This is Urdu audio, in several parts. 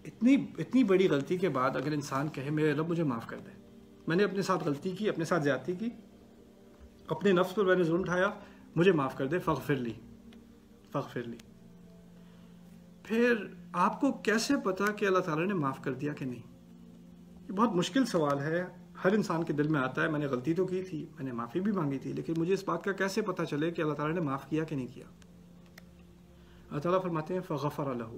اتنی بڑی غلطی کے بعد اگر انسان کہے میرے رب مجھے معاف کر دے، میں نے اپنے ساتھ غلطی کی، اپنے ساتھ زیادتی کی، اپنے نفس پر میں نے ظلم اٹھایا، مجھے معاف کر دے، فاغفر لی، پھر آپ کو کیسے پتا کہ اللہ تعالیٰ نے معاف کر دیا کہ نہیں؟ یہ بہت مشکل سوال ہے، ہر انسان کے دل میں آتا ہے میں نے غلطی تو کی تھی، میں نے معافی بھی مانگی تھی، لیکن مجھے اس بات کا کیسے پتہ چلے کہ اللہ تعالیٰ نے معاف کیا کہ نہیں کیا؟ اللہ تعالیٰ فرماتے ہیں فغفر لہ،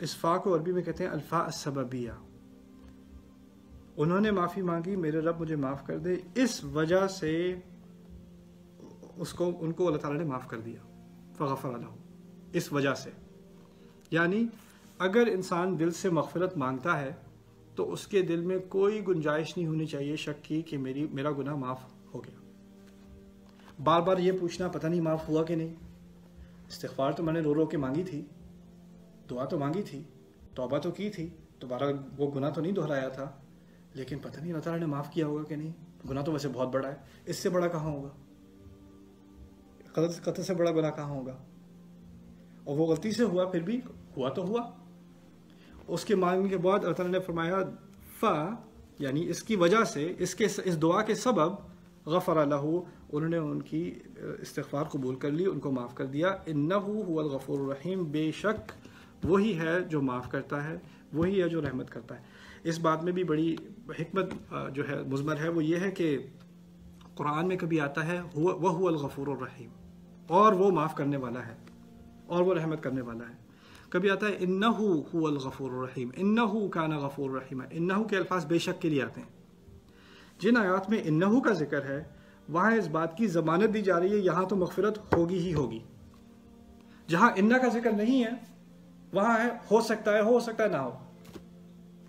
اس فا کو عربی میں کہتے ہیں الفاء السببیہ، انہوں نے معافی مانگی میرے رب مجھے معاف کر دے، اس وجہ سے ان کو اللہ تعالیٰ نے معاف کر دیا، فغفر لہ، اس وجہ سے۔ یعنی اگر انسان دل سے مغفرت مانگتا ہے تو اس کے دل میں کوئی گنجائش نہیں ہونی چاہیے شک کی کہ میرا گناہ معاف ہو گیا۔ بار بار یہ پوچھنا پتہ نہیں معاف ہوا کہ نہیں، استغفار تو میں نے رو رو کے مانگی تھی، دعا تو مانگی تھی، توبہ تو کی تھی، دوبارہ وہ گناہ تو نہیں دہرایا تھا، لیکن پتہ نہیں اللہ تعالیٰ نے معاف کیا ہوگا کہ نہیں، گناہ تو ویسے بہت بڑا ہے، اس سے بڑا کہاں ہوگا، قتل سے بڑا گناہ کہاں ہوگا، اور وہ غلطی سے ہوا، پھر بھی ہوا تو ہوا۔ اس کے مانگنے کے بعد اللہ تعالیٰ نے فرمایا یعنی اس کی وجہ سے، اس دعا کے سبب غفر لہ، انہوں نے ان کی استغفار قبول کر لی، ان کو معاف کر دیا۔ انہ هو الغفور الرحیم، بے شک وہی ہے جو معاف کرتا ہے، وہی ہے جو رحمت کرتا ہے۔ اس بات میں بھی بڑی حکمت جو ہے مضمر ہے، وہ یہ ہے کہ قرآن میں کبھی آتا ہے وَهُوَ الغفور الرحیم، اور وہ معاف کرنے والا ہے اور وہ رحمت کرنے والا ہے۔ کبھی آتا ہے انہ هو الغفور الرحیم، انہ کان غفور رحیم، انہ کے الفاظ بے شک کے لیے آتے ہیں۔ جن آیات میں انہ کا ذکر ہے وہاں اس بات کی ضمانت دی جا رہی ہے یہاں تو مغفرت ہوگی ہی ہوگی، جہاں انہ کا ذکر نہیں ہے وہاں ہے ہو سکتا ہے نہ ہو،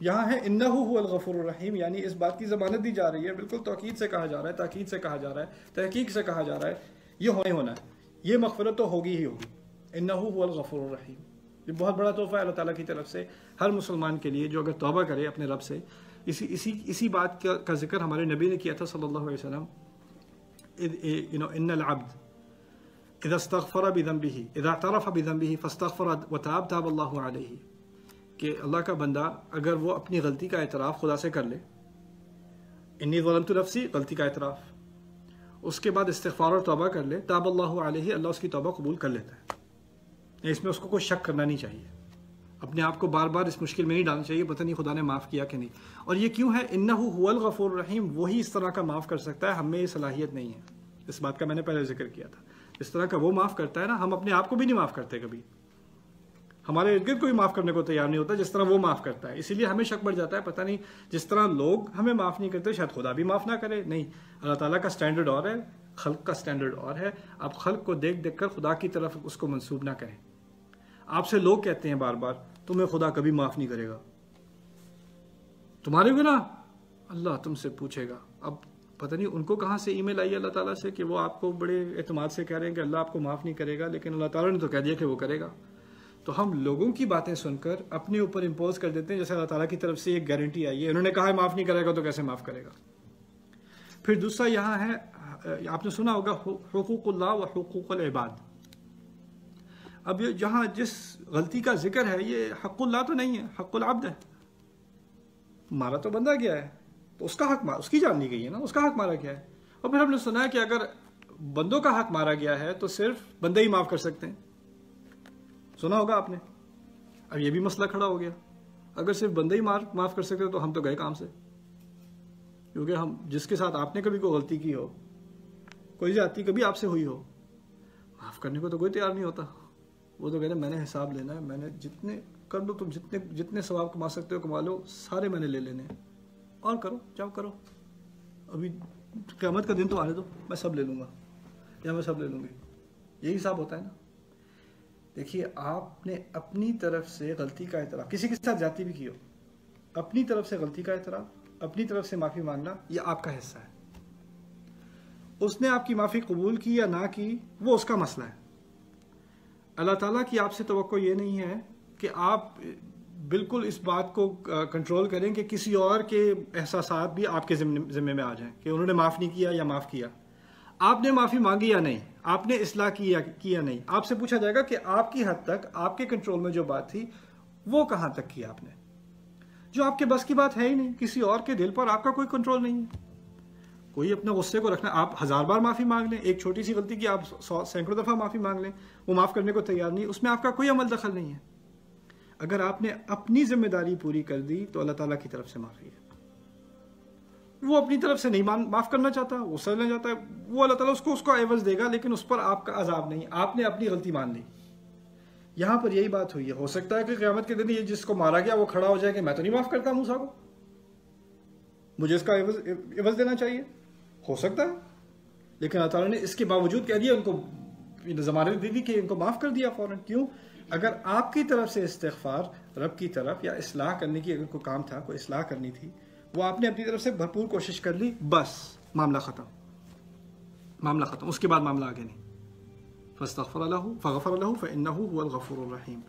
یہاں ہے انہ هو الغفور الرحیم، یعنی اس بات کی ضمانت دی جا رہی ہے، بالکل توکید سے کہا جا رہا ہے، تاکید سے کہا جا رہا ہے، تحقیق سے کہا جا رہا ہے، یہ ہونا ہے، یہ مغفرت تو ہوگی ہی ہوگی، انہ هو الغفور الرحیم۔ یہ بہت بڑا تحفہ ہے اللہ تعالیٰ کی طرف سے ہر مسلمان کے لیے جو اگر توبہ کرے اپنے رب سے۔ اسی بات کا ذکر ہمارے نبی نے کیا تھا صلی اللہ علیہ وسلم، ان العبد اذا استغفر بذنبه اذا اعترف بذنبه فاستغفر وتاب تاب اللہ علیہ، کہ اللہ کا بندہ اگر وہ اپنی غلطی کا اعتراف خدا سے کر لے، انی ظلمت نفسی، غلطی کا اعتراف، اس کے بعد استغفار اور توبہ کر لے، تاب اللہ علیہ، اللہ اس کی توبہ قبول کر لیتا ہے۔ اس میں اس کو کوئی شک کرنا نہیں چاہیے، اپنے آپ کو بار بار اس مشکل میں نہیں ڈالنا چاہیے پتہ نہیں خدا نے معاف کیا کہ نہیں۔ اور یہ کیوں ہے؟ انہ هو الغفور الرحیم، وہی اس طرح کا معاف کر سکتا ہے، ہم میں یہ صلاحیت نہیں ہے، اس بات کا میں نے پہلے ذکر کیا تھا۔ اس طرح کا وہ معاف کرتا ہے نا، ہم اپنے آپ کو بھی نہیں معاف کرتے، کبھی ہمارے ارد گرد کوئی معاف کرنے کو تیار نہیں ہوتا جس طرح وہ معاف کرتا ہے، اسی لیے ہمیں شک بڑھ جاتا ہے پتہ نہیں جس طرح لوگ ہمیں معاف نہیں کرتے شاید خدا بھی معاف نہ کرے۔ نہیں، اللہ تعالیٰ کا سٹینڈرڈ اور ہے، خلق کا سٹینڈرڈ اور ہے، آپ خلق کو دیکھ دیکھ کر خدا کی طرف اس کو منسوب نہ کریں۔ آپ سے لوگ کہتے ہیں بار بار تمہیں خدا کبھی معاف نہیں کرے گا، تمہارے گناہ اللہ تم سے پوچھے گا۔ اب پتہ نہیں ان کو کہاں سے ای میل آئی اللہ تعالیٰ سے کہ وہ آپ کو بڑے اعتماد سے کہہ رہے ہیں کہ اللہ آپ کو معاف نہیں کرے گا، لیکن اللہ تعالیٰ نے تو کہہ دیا کہ وہ کرے گا۔ تو ہم لوگوں کی باتیں سن کر اپنے اوپر امپوز کر دیتے ہیں جیسے اللہ تعالیٰ کی طرف سے ایک گارنٹی آئی ہے، انہوں نے کہا ہے معاف نہیں کرے گا تو کیسے معاف کرے گا۔ پھر دوسرا یہاں ہے، آپ نے سنا ہوگا حقوق اللہ و حقوق العباد۔ اب یہ جہاں جس غلطی کا ذکر ہے یہ حق اللہ تو نہیں ہے، حق العبد ہے، مارا تو بندہ گیا ہے تو اس کا حق اس کی جان لی گئی ہے نا، اس کا حق مارا گیا ہے۔ اور پھر ہم نے سنا ہے کہ اگر بندوں کا حق مارا گیا ہے تو صرف بندے ہی معاف کر سکتے ہیں، سنا ہوگا آپ نے۔ اب یہ بھی مسئلہ کھڑا ہو گیا، اگر صرف بندے ہی معاف کر سکتے تو ہم تو گئے کام سے، کیونکہ ہم جس کے ساتھ آپ نے کبھی کوئی غلطی کی ہو، کوئی زیادتی کبھی آپ سے ہوئی ہو، معاف کرنے کو تو کوئی تیار نہیں ہوتا، وہ تو کہتے ہیں میں نے حساب لینا ہے، میں نے جتنے کر لو، تم جتنے ثواب کما سکتے ہو کما لو، سارے میں نے لے لینے ہیں، اور کرو جاؤ کرو، ابھی قیامت کا دن تو آنے دو، میں سب لے لوں گا یا میں سب لے لوں گی، یہی حساب ہوتا ہے نا۔ دیکھیے آپ نے اپنی طرف سے غلطی کا اعتراف، کسی کے ساتھ زیادتی بھی کی ہو، اپنی طرف سے غلطی کا اعتراف، اپنی طرف سے معافی مانگنا، یہ آپ کا حصہ ہے۔ اس نے آپ کی معافی قبول کی یا نہ کی وہ اس کا مسئلہ ہے۔ اللہ تعالیٰ کی آپ سے توقع یہ نہیں ہے کہ آپ بالکل اس بات کو کنٹرول کریں کہ کسی اور کے احساسات بھی آپ کے ذمے میں آ جائیں کہ انہوں نے معاف نہیں کیا یا معاف کیا۔ آپ نے معافی مانگی یا نہیں، آپ نے اصلاح کی یا نہیں، آپ سے پوچھا جائے گا کہ آپ کی حد تک آپ کے کنٹرول میں جو بات تھی وہ کہاں تک کیا آپ نے جو آپ کے بس کی بات ہے ہی نہیں. کسی اور کے دل پر آپ کا کوئی کنٹرول نہیں ہے. کوئی اپنے غصے کو رکھنا, آپ 1000 بار معافی مانگ لیں, ایک چھوٹی سی غلطی کی آپ سینکڑوں دفعہ معافی مانگ لیں, وہ معاف کرنے کو تیار نہیں, اس میں آپ کا کوئی عمل دخل نہیں ہے. اگر آپ نے اپنی ذمہ داری پوری کر دی تو اللہ تعالیٰ کی طرف سے معافی ہے. وہ اپنی طرف سے نہیں معاف کرنا چاہتا, وہ سمجھنا چاہتا ہے, وہ اللہ تعالیٰ اس کو عوض دے گا, لیکن اس پر آپ کا عذاب نہیں. آپ نے اپنی غلطی مان لی. یہاں پر یہی بات ہوئی ہے. ہو سکتا ہے کہ قیامت کے دن یہ جس کو مارا گیا وہ کھڑا ہو جائے کہ میں تو نہیں معاف کرتا موسیٰ کو, مجھے اس کا عوض دینا چاہیے. ہو سکتا ہے, لیکن اللہ تعالیٰ نے اس کے باوجود کہہ دیا, ان کو ضمانت دے دی کہ ان کو معاف کر دیا فوراً. کیوں؟ اگر آپ کی طرف سے استغفار رب کی طرف یا اصلاح کرنے کی اگر کوئی کام تھا, کوئی اصلاح کرنی تھی, وہ آپ نے اپنی طرف سے بھرپور کوشش کر لی, بس معاملہ ختم, معاملہ ختم. اس کے بعد معاملہ آگے نہیں. فاستغفر له فغفر له فإنه هو الغفور الرحیم.